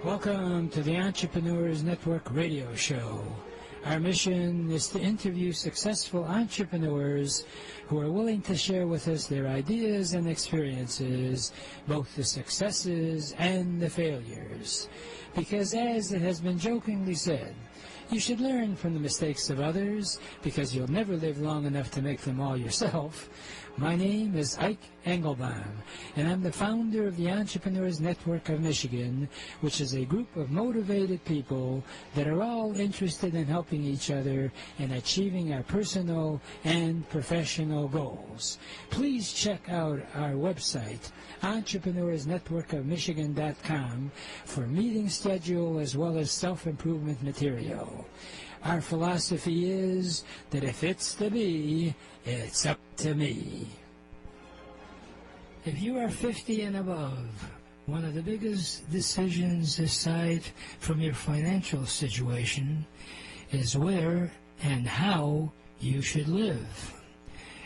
Welcome to the Entrepreneurs Network radio show. Our mission is to interview successful entrepreneurs who are willing to share with us their ideas and experiences, both the successes and the failures. Because as it has been jokingly said, you should learn from the mistakes of others because you'll never live long enough to make them all yourself. My name is Ike Engelbaum, and I'm the founder of the Entrepreneurs Network of Michigan, which is a group of motivated people that are all interested in helping each other in achieving our personal and professional goals. Please check out our website, EntrepreneursNetworkofMichigan.com, for meeting schedule as well as self-improvement material. Our philosophy is that if it's to be, it's up to me. If you are 50 and above, one of the biggest decisions aside from your financial situation is where and how you should live.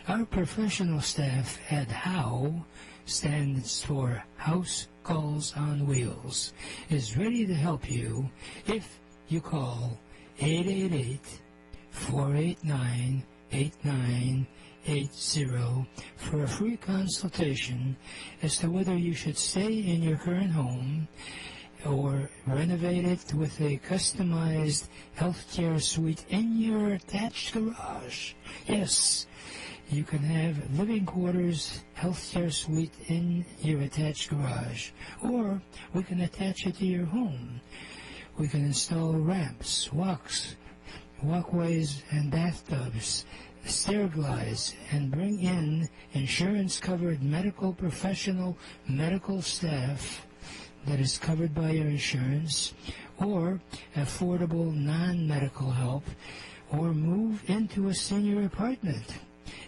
Our professional staff at HOW, stands for House Calls on Wheels, is ready to help you if you call 888-489-8980 for a free consultation as to whether you should stay in your current home or renovate it with a customized healthcare suite in your attached garage. Yes, you can have living quarters healthcare suite in your attached garage, or we can attach it to your home. We can install ramps, walkways, and bathtubs, stair glides, and bring in insurance-covered medical professional medical staff that is covered by your insurance, or affordable non-medical help, or move into a senior apartment,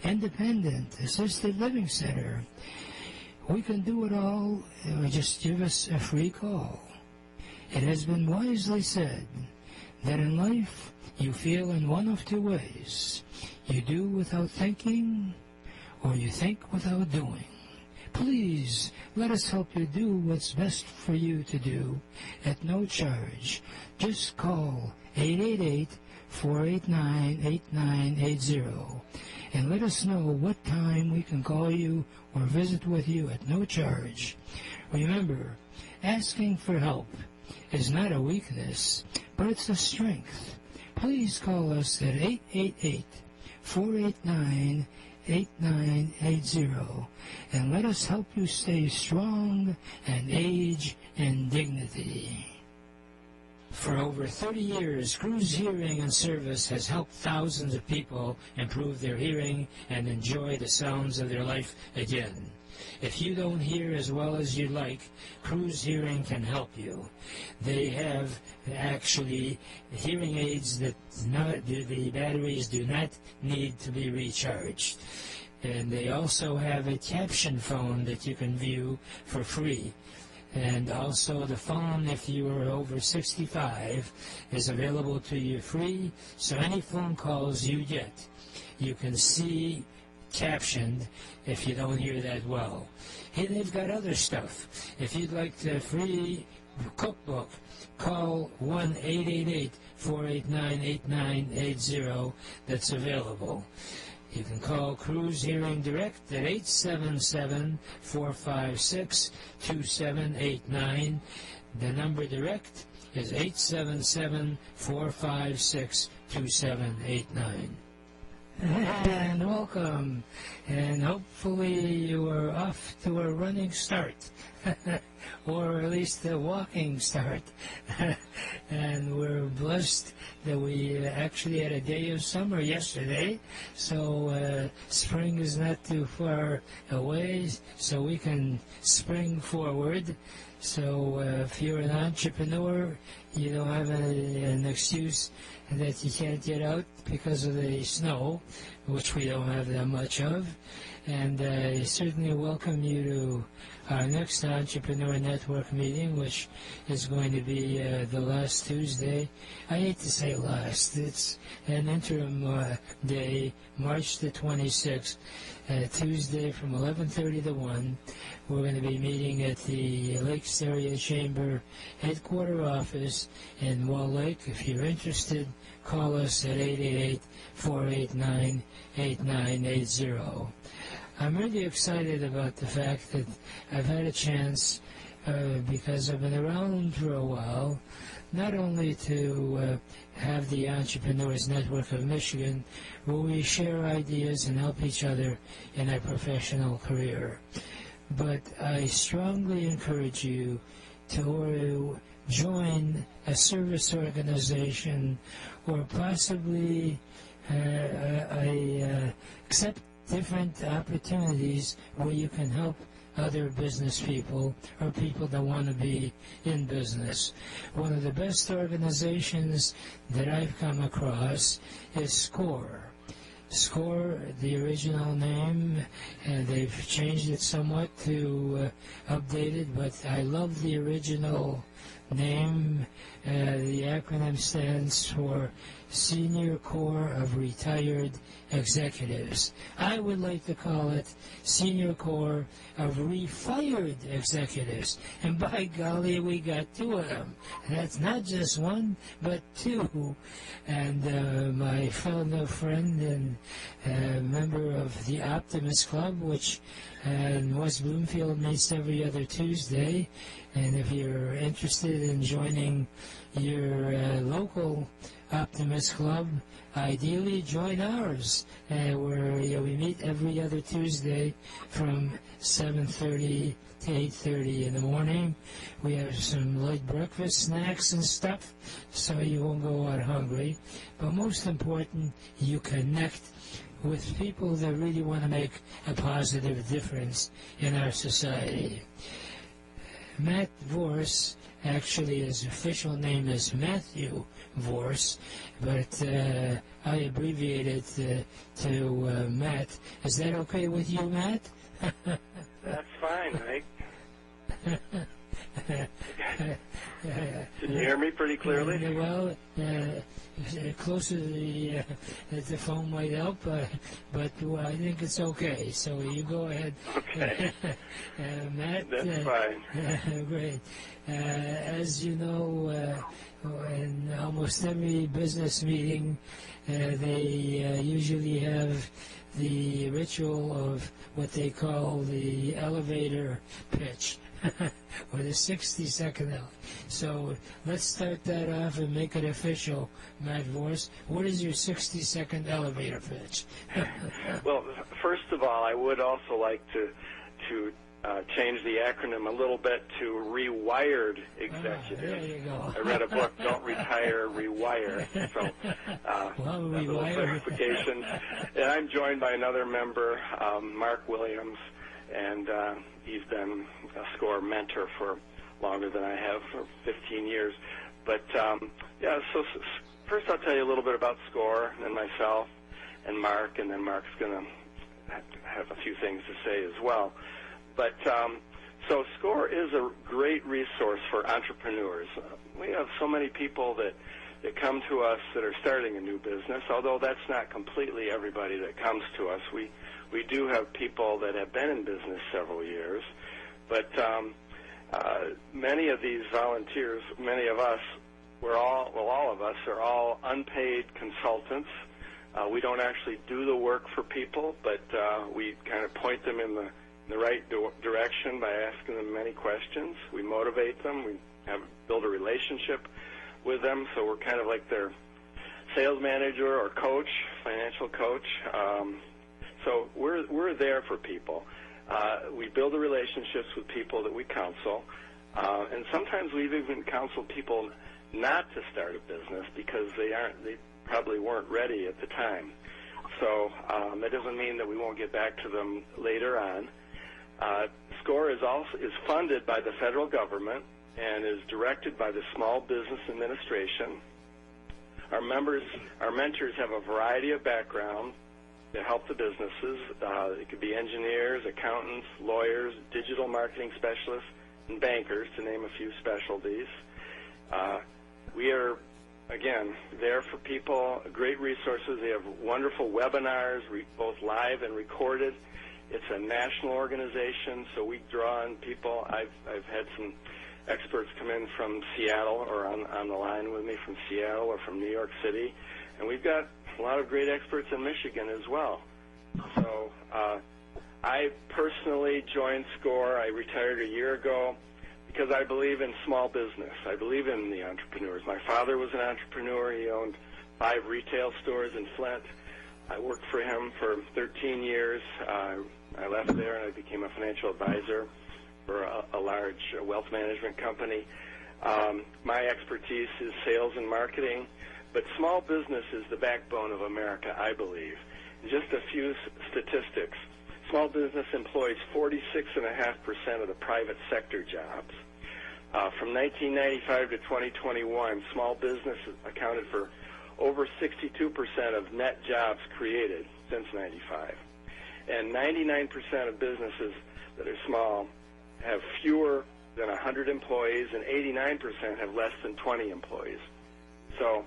independent, assisted living center. We can do it all. Just give us a free call. It has been wisely said that in life you feel in one of two ways. You do without thinking, or you think without doing. Please let us help you do what's best for you to do at no charge. Just call 888-489-8980 and let us know what time we can call you or visit with you at no charge. Remember, asking for help is not a weakness, but it's a strength. Please call us at 888-489-8980 and let us help you stay strong and age in dignity. For over 30 years, Cruise Hearing and Service has helped thousands of people improve their hearing and enjoy the sounds of their life again. If you don't hear as well as you'd like, Cruise Hearing can help you. They have actually hearing aids that the batteries do not need to be recharged. And they also have a caption phone that you can view for free. And also the phone, if you are over 65, is available to you free. So any phone calls you get, you can see captioned if you don't hear that well. Hey, they've got other stuff. If you'd like the free cookbook, call 1-888-489-8980. That's available. You can call Cruise Hearing Direct at 877-456-2789. The number direct is 877-456-2789. And welcome, and hopefully you are off to a running start, or at least a walking start. And we're blessed that we actually had a day of summer yesterday, so spring is not too far away, so we can spring forward. So if you're an entrepreneur, you don't have an excuse that you can't get out because of the snow, which we don't have that much of. And I certainly welcome you to our next Entrepreneur Network meeting, which is going to be the last Tuesday. I hate to say last. It's an interim day, March the 26th. Tuesday from 11:30 to 1. We're going to be meeting at the Lakes Area Chamber headquarter office in Wall Lake. If you're interested, call us at 888-489-8980. I'm really excited about the fact that I've had a chance, because I've been around for a while, not only to have the Entrepreneurs Network of Michigan, where we share ideas and help each other in our professional career, but I strongly encourage you to join a service organization or possibly accept different opportunities where you can help other business people or people that want to be in business. One of the best organizations that I've come across is SCORE. SCORE, the original name, and they've changed it somewhat to update it, but I love the original name. The acronym stands for Senior Corps of Retired Executives. I would like to call it Senior Corps of Refired Executives. And by golly, we got two of them. That's not just one, but two. And my fellow friend and member of the Optimist Club, which in West Bloomfield meets every other Tuesday. And if you're interested in joining your local Optimist Club, ideally join ours, where we meet every other Tuesday from 7:30 to 8:30 in the morning. We have some light breakfast, snacks, and stuff, so you won't go out hungry. But most important, you connect with people that really want to make a positive difference in our society. Matt Vorce, actually his official name is Matthew Vorce, but I abbreviate it to Matt. Is that okay with you, Matt? That's fine, Mike. Can you hear me pretty clearly? Well, closer to the phone might help, but I think it's okay. So you go ahead. Okay. Matt. That's fine. Great. As you know, in almost every business meeting, they usually have the ritual of what they call the elevator pitch, or the 60-second elevator. So let's start that off and make it official, Matt Vorce. What is your 60-second elevator pitch? Well, first of all, I would also like to change the acronym a little bit to Rewired Executive. There you go. I read a book, Don't Retire, Rewire. So well, a little clarification. And I'm joined by another member, Mark Williams, and he's been a SCORE mentor for longer than I have, for 15 years. But, yeah, so first I'll tell you a little bit about SCORE, and then myself and Mark, and then Mark's going to have a few things to say as well. But so SCORE is a great resource for entrepreneurs. We have so many people that come to us that are starting a new business, although that's not completely everybody that comes to us. We do have people that have been in business several years, but many of these volunteers, many of us, all of us are all unpaid consultants. We don't actually do the work for people, but we kind of point them in the right direction by asking them many questions. We motivate them. We build a relationship with them, so we're kind of like their sales manager or coach, financial coach. So we're there for people. We build the relationships with people that we counsel, and sometimes we've even counseled people not to start a business because they probably weren't ready at the time. So that doesn't mean that we won't get back to them later on. SCORE is funded by the federal government and is directed by the Small Business Administration. Our mentors have a variety of backgrounds to help the businesses. It could be engineers, accountants, lawyers, digital marketing specialists, and bankers, to name a few specialties. We are again, there for people, great resources. They have wonderful webinars, both live and recorded. It's a national organization, so we draw on people. I've had some experts come in from Seattle or on the line with me from Seattle or from New York City, and we've got a lot of great experts in Michigan as well. So I personally joined SCORE. I retired a year ago because I believe in small business. I believe in the entrepreneurs. My father was an entrepreneur. He owned 5 retail stores in Flint. I worked for him for 13 years. I left there and I became a financial advisor for a large wealth management company. My expertise is sales and marketing, but small business is the backbone of America, I believe. Just a few statistics. Small business employs 46.5% of the private sector jobs. From 1995 to 2021, small business accounted for over 62% of net jobs created since 95. And 99% of businesses that are small have fewer than 100 employees, and 89% have less than 20 employees. So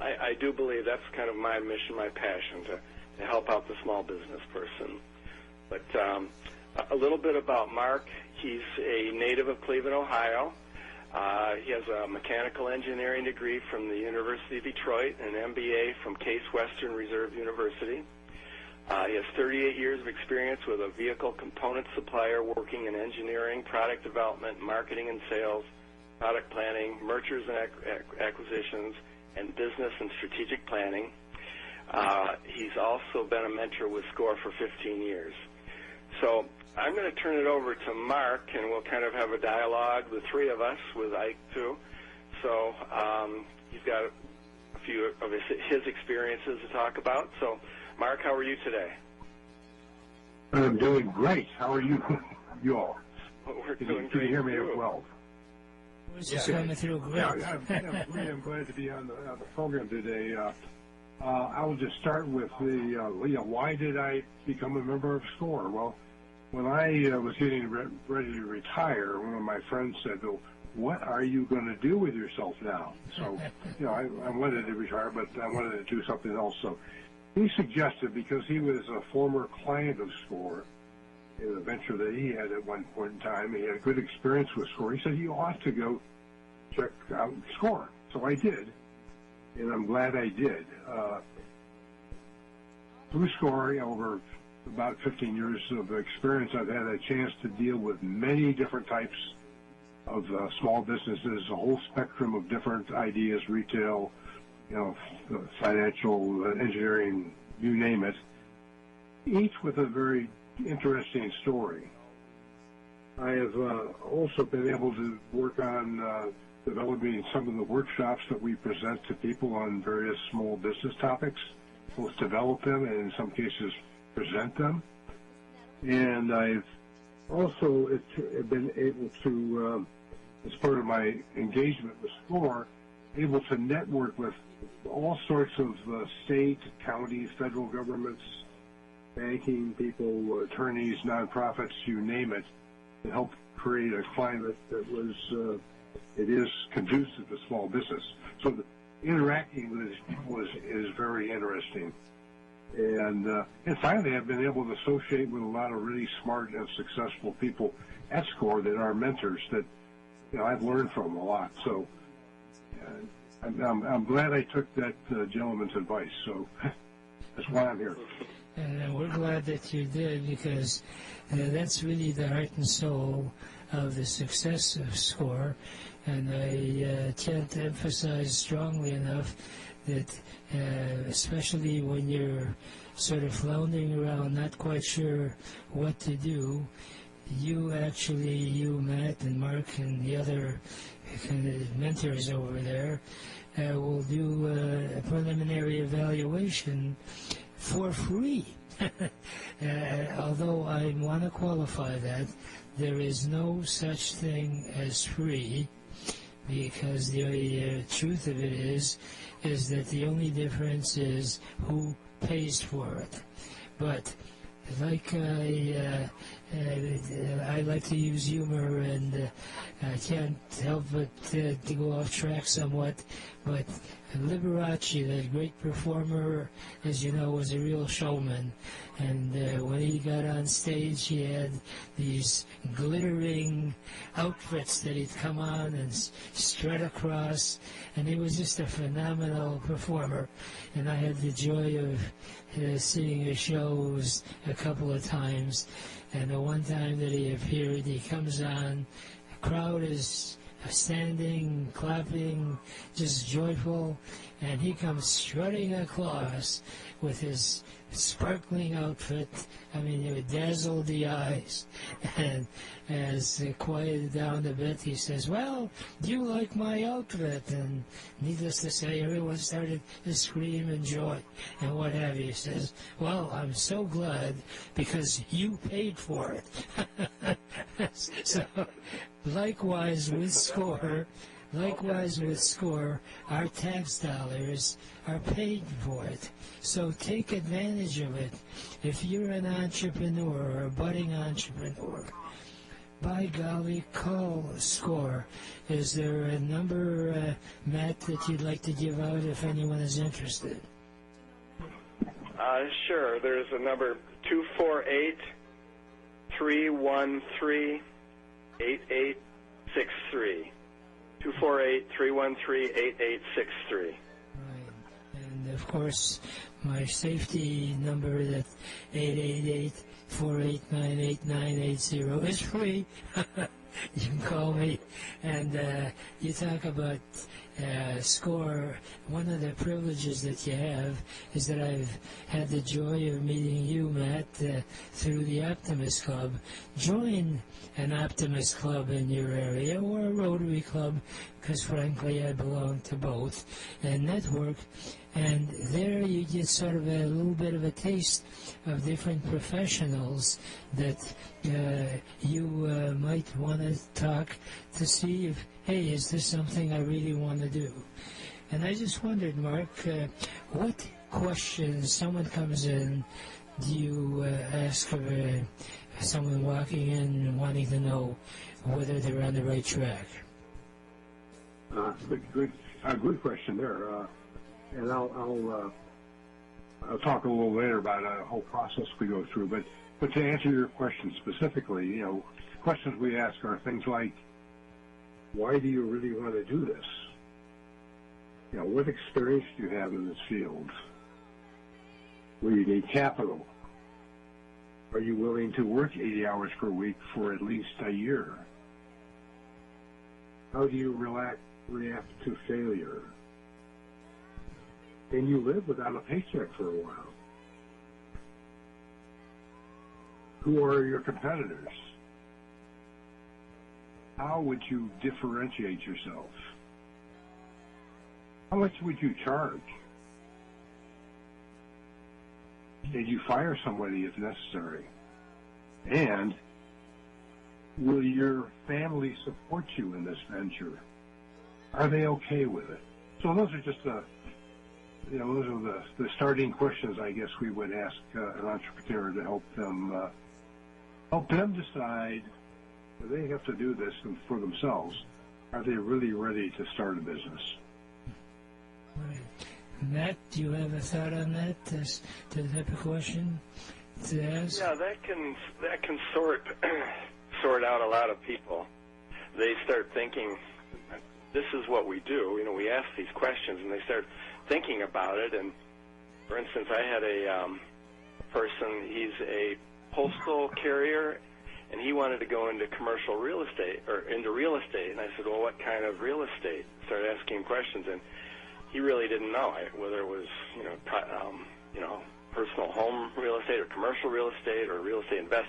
I do believe that's kind of my mission, my passion, to help out the small business person. But a little bit about Mark. He's a native of Cleveland, Ohio. He has a mechanical engineering degree from the University of Detroit and an MBA from Case Western Reserve University. He has 38 years of experience with a vehicle component supplier working in engineering, product development, marketing and sales, product planning, mergers and acquisitions, and business and strategic planning. He's also been a mentor with SCORE for 15 years. So I'm going to turn it over to Mark, and we'll kind of have a dialogue, the three of us, with Ike too. So he's got a few of his experiences to talk about. So, Mark, how are you today? I'm doing great. How are you, you all? Well, we're Can doing you great hear me too. well? We're just coming through great. Yeah, I'm glad to be on the program today. I will just start with why did I become a member of SCORE? Well, when I was getting ready to retire, one of my friends said, "Well, what are you going to do with yourself now?" So, I wanted to retire, but I wanted to do something else. So he suggested, because he was a former client of SCORE, in a venture that he had at one point in time, he had a good experience with SCORE. He said, "You ought to go check out SCORE." So I did, and I'm glad I did. Through SCORE, over about 15 years of experience, I've had a chance to deal with many different types of small businesses, a whole spectrum of different ideas, retail, financial, engineering, you name it, each with a very interesting story. I have also been able to work on developing some of the workshops that we present to people on various small business topics, both develop them and in some cases present them. And I've also been able to, as part of my engagement with SCORE, able to network with all sorts of state, county, federal governments, banking people, attorneys, nonprofits, you name it, to help create a climate that it is conducive to small business. So interacting with these people is very interesting. And finally, I've been able to associate with a lot of really smart and successful people at SCORE that are mentors that I've learned from a lot. So I'm glad I took that gentleman's advice. So that's why I'm here. And we're glad that you did, because that's really the heart and soul of the success of SCORE. And I can't emphasize strongly enough that especially when you're sort of floundering around, not quite sure what to do, you, Matt and Mark and the other kind of mentors over there will do a preliminary evaluation for free. Although I want to qualify that, there is no such thing as free, because the truth of it is that the only difference is who pays for it. But like I I like to use humor, and I can't help but to go off track somewhat. But Liberace, that great performer, as you know, was a real showman. And when he got on stage, he had these glittering outfits that he'd come on and strut across. And he was just a phenomenal performer. And I had the joy of seeing his shows a couple of times. And the one time that he appeared, he comes on, the crowd is standing, clapping, just joyful, and he comes strutting across with his sparkling outfit. I mean, it would dazzle the eyes. And as it quieted down a bit, he says, "Well, do you like my outfit?" And needless to say, everyone started to scream in joy and what have you. He says, "Well, I'm so glad because you paid for it." So, likewise with SCORE, our tax dollars are paid for it. So take advantage of it. If you're an entrepreneur or a budding entrepreneur, by golly, call SCORE. Is there a number, Matt, that you'd like to give out if anyone is interested? Sure. There's a number 248-313-8863. 248-313-8863. Right. And, of course, my safety number, that 888-489-8980, is free. You can call me. And you talk about SCORE. One of the privileges that you have is that I've had the joy of meeting you, Matt, through the Optimist Club. Join an Optimist Club in your area, or a Rotary Club, because frankly I belong to both, and network. And there you get sort of a little bit of a taste of different professionals that you might want to talk to see if, hey, is this something I really want to do? And I just wondered, Mark, what questions, someone comes in, do you ask of someone walking in and wanting to know whether they're on the right track? Good question there. And I'll talk a little later about a whole process we go through. But to answer your question specifically, questions we ask are things like, why do you really want to do this? What experience do you have in this field? Will you need capital? Are you willing to work 80 hours per week for at least a year? How do you react to failure? Can you live without a paycheck for a while? Who are your competitors? How would you differentiate yourself? How much would you charge? Did you fire somebody if necessary? And will your family support you in this venture? Are they okay with it? So those are just those are the starting questions I guess we would ask an entrepreneur to help them decide if they have to do this for themselves. Are they really ready to start a business? Right. Matt, do you have a thought on that, to the type of question to ask? Yeah, that can sort out a lot of people. They start thinking, this is what we do. We ask these questions, and they start thinking about it. And for instance, I had a person. He's a postal carrier, and he wanted to go into commercial real estate or into real estate. And I said, well, what kind of real estate? Started asking questions, and he really didn't know whether it was personal home real estate or commercial real estate or real estate invest.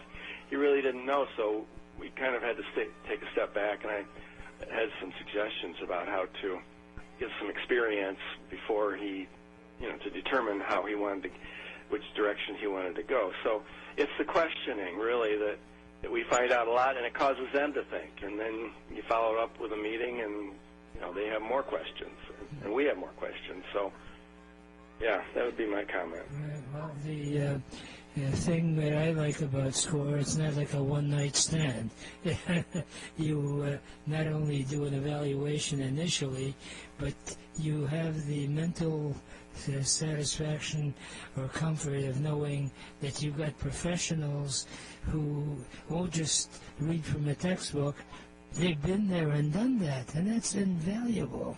He really didn't know, so we kind of had to take a step back, and I had some suggestions about how to get some experience before he, to determine how he wanted to, which direction he wanted to go. So it's the questioning, really, that we find out a lot, and it causes them to think. And then you follow it up with a meeting, and they have more questions, and we have more questions. So, yeah, that would be my comment. Well, The thing that I like about SCORE, it's not like a one-night stand. You not only do an evaluation initially, but you have the mental satisfaction or comfort of knowing that you've got professionals who won't just read from a textbook. They've been there and done that, and that's invaluable.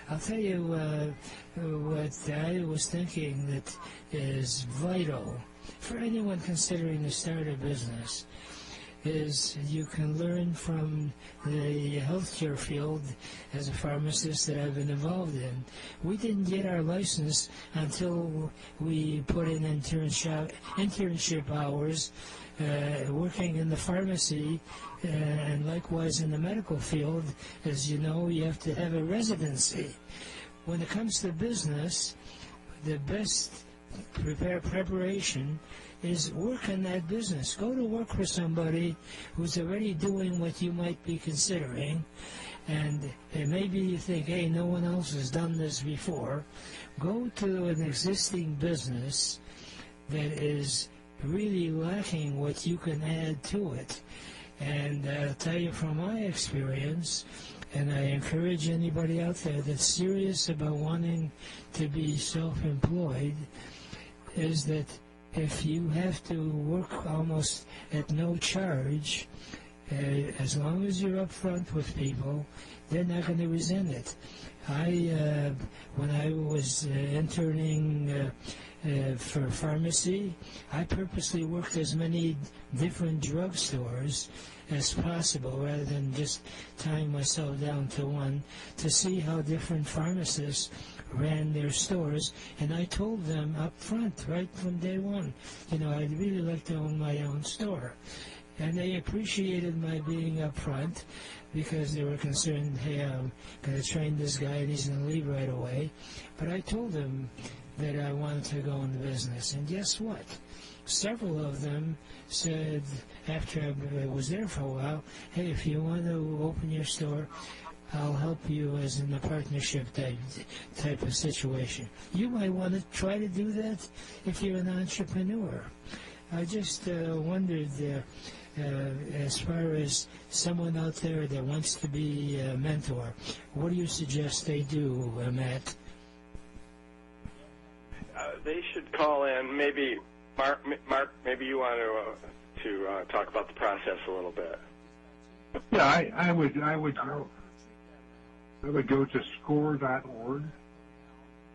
I'll tell you what I was thinking that is vital for anyone considering to start a business is you can learn from the healthcare field as a pharmacist that I've been involved in. We didn't get our license until we put in internship hours working in the pharmacy and likewise in the medical field. As you know, you have to have a residency. When it comes to business, the best preparation is work in that business. Go to work for somebody who's already doing what you might be considering, and maybe you think, hey, no one else has done this before. Go to an existing business that is really lacking what you can add to it. And I'll tell you from my experience, and I encourage anybody out there that's serious about wanting to be self-employed, is that if you have to work almost at no charge, as long as you're upfront with people, they're not going to resent it. When I was interning for pharmacy, I purposely worked as many different drugstores as possible rather than just tying myself down to one, to see how different pharmacists ran their stores, and I told them up front, right from day one, I'd really like to own my own store. And they appreciated my being up front because they were concerned, hey, I'm going to train this guy and he's going to leave right away. But I told them that I wanted to go into business. And guess what? Several of them said, after I was there for a while, hey, if you want to open your store, I'll help you as in a partnership type of situation. You might want to try to do that if you're an entrepreneur. I just wondered, as far as someone out there that wants to be a mentor, what do you suggest they do, Matt? They should call in. Maybe, Mark, maybe you want to talk about the process a little bit. Yeah, I would go to score.org,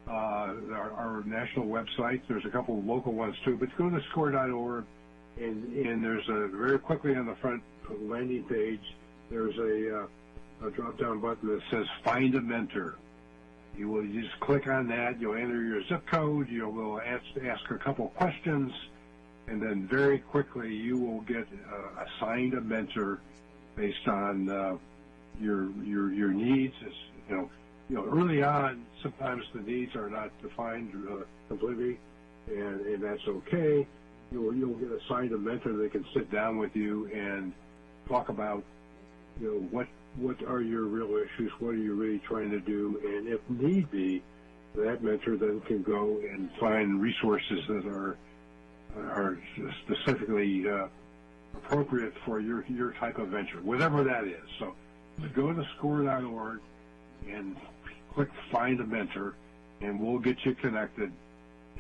our national website. There's a couple of local ones too, but go to score.org, and there's very quickly on the front landing page, there's a drop-down button that says Find a Mentor. You just click on that. You'll enter your zip code. You'll ask a couple questions, and then very quickly you will get assigned a mentor based on your needs. Early on, sometimes the needs are not defined completely, and that's okay. You'll get assigned a mentor that can sit down with you and talk about, what are your real issues, what are you really trying to do, and if need be, that mentor then can go and find resources that are specifically appropriate for your type of venture, whatever that is. So go to score.org and click Find a Mentor, and we'll get you connected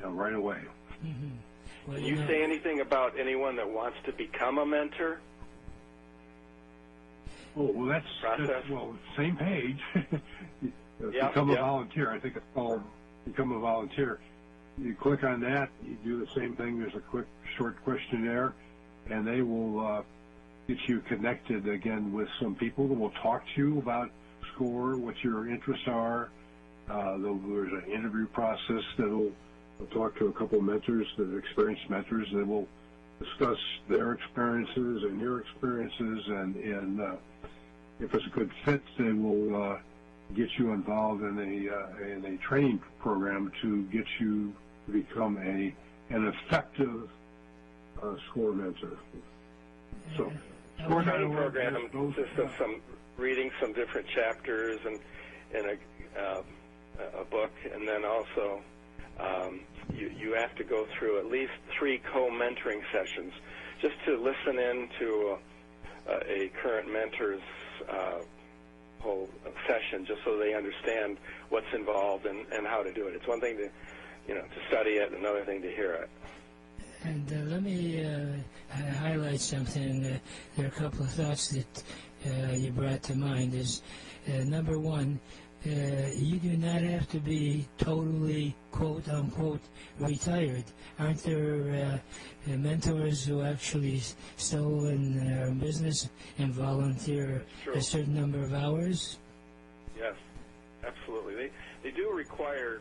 right away. Mm-hmm. Well, Can you say anything about anyone that wants to become a mentor? Oh, well, that's same page. Become a volunteer. I think it's called Become a Volunteer. You click on that. You do the same thing. There's a quick, short questionnaire, and they will get you connected again with some people that will talk to you about SCORE, what your interests are. There's an interview process that will talk to a couple mentors, experienced mentors, that will discuss their experiences and your experiences, and if it's a good fit, they will get you involved in a training program to get you to become an effective SCORE mentor. So, the training program consists of reading some different chapters and in a book, and then also you have to go through at least 3 co-mentoring sessions just to listen in to a current mentor's whole session, just so they understand what's involved and how to do it. It's one thing to study it, another thing to hear it. And let me highlight something. There are a couple of thoughts that you brought to mind. Is number one, you do not have to be totally, quote unquote, retired. Aren't there mentors who actually still in their business and volunteer a certain number of hours? Yes, absolutely. They do require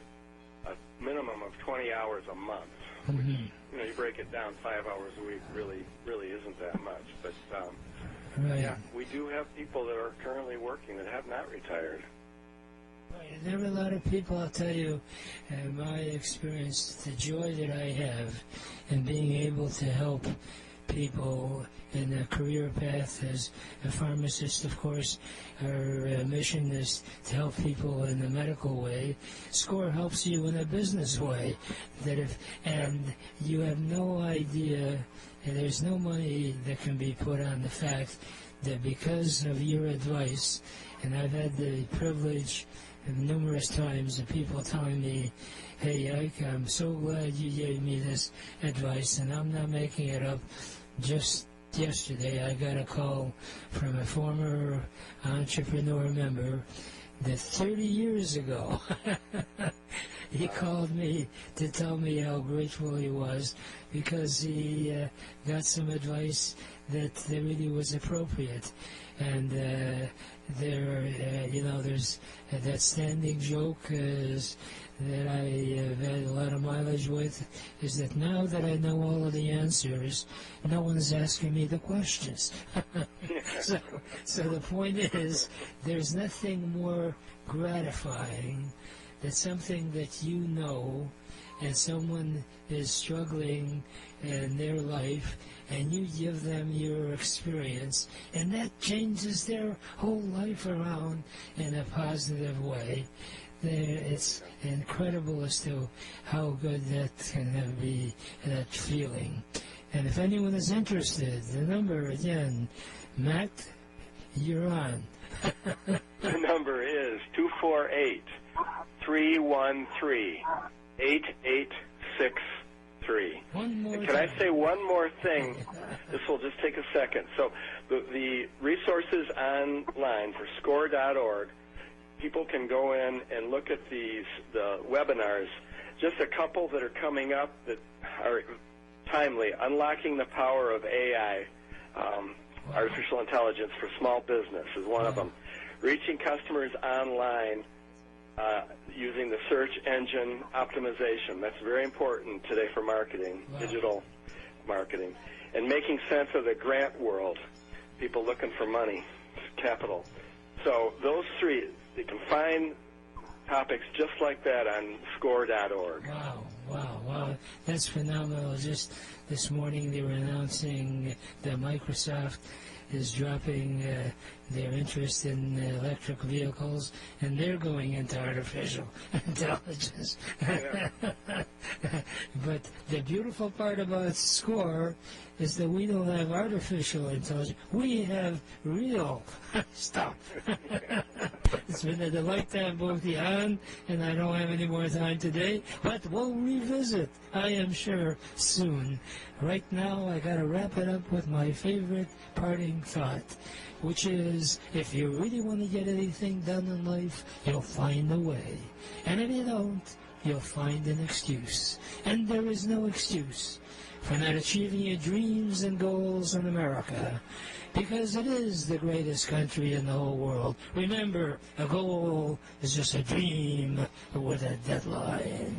a minimum of 20 hours a month. Mm-hmm. You break it down, 5 hours a week really isn't that much. But right. Yeah, we do have people that are currently working that have not retired. Right. There are a lot of people, I'll tell you, my experience, the joy that I have in being able to help people in a career path as a pharmacist, of course. Our mission is to help people in the medical way. SCORE helps you in a business way. And you have no idea, and there's no money that can be put on the fact that because of your advice, and I've had the privilege numerous times of people telling me, hey, Ike, I'm so glad you gave me this advice, and I'm not making it up. Just yesterday, I got a call from a former entrepreneur member that 30 years ago, he called me to tell me how grateful he was because he got some advice that really was appropriate. And there's that standing joke that I have had a lot of mileage with, is that now that I know all of the answers, no one's asking me the questions. So the point is, there's nothing more gratifying than something that you know and someone is struggling in their life, and you give them your experience, and that changes their whole life around in a positive way. It's incredible as to how good that can be, that feeling. And if anyone is interested, the number again, Matt, you're on. The number is 248-313-8863. One more Can time. I say one more thing? This will just take a second. So the resources online for score.org, people can go in and look at the webinars. Just a couple that are coming up that are timely. Unlocking the Power of AI, Artificial Intelligence for Small Business is one of them. Reaching customers online using the search engine optimization. That's very important today for marketing, digital marketing. And making sense of the grant world, people looking for money, capital. So those three, you can find topics just like that on score.org. Wow. That's phenomenal. Just this morning they were announcing that Microsoft is dropping their interest in electric vehicles, and they're going into artificial intelligence. But the beautiful part about SCORE is that we don't have artificial intelligence. We have real stuff. It's been a delight to have both you on, and I don't have any more time today, but we'll revisit, I am sure, soon. Right now, I got to wrap it up with my favorite parting thought, which is, if you really want to get anything done in life, you'll find a way. And if you don't, you'll find an excuse. And there is no excuse for not achieving your dreams and goals in America, because it is the greatest country in the whole world. Remember, a goal is just a dream with a deadline.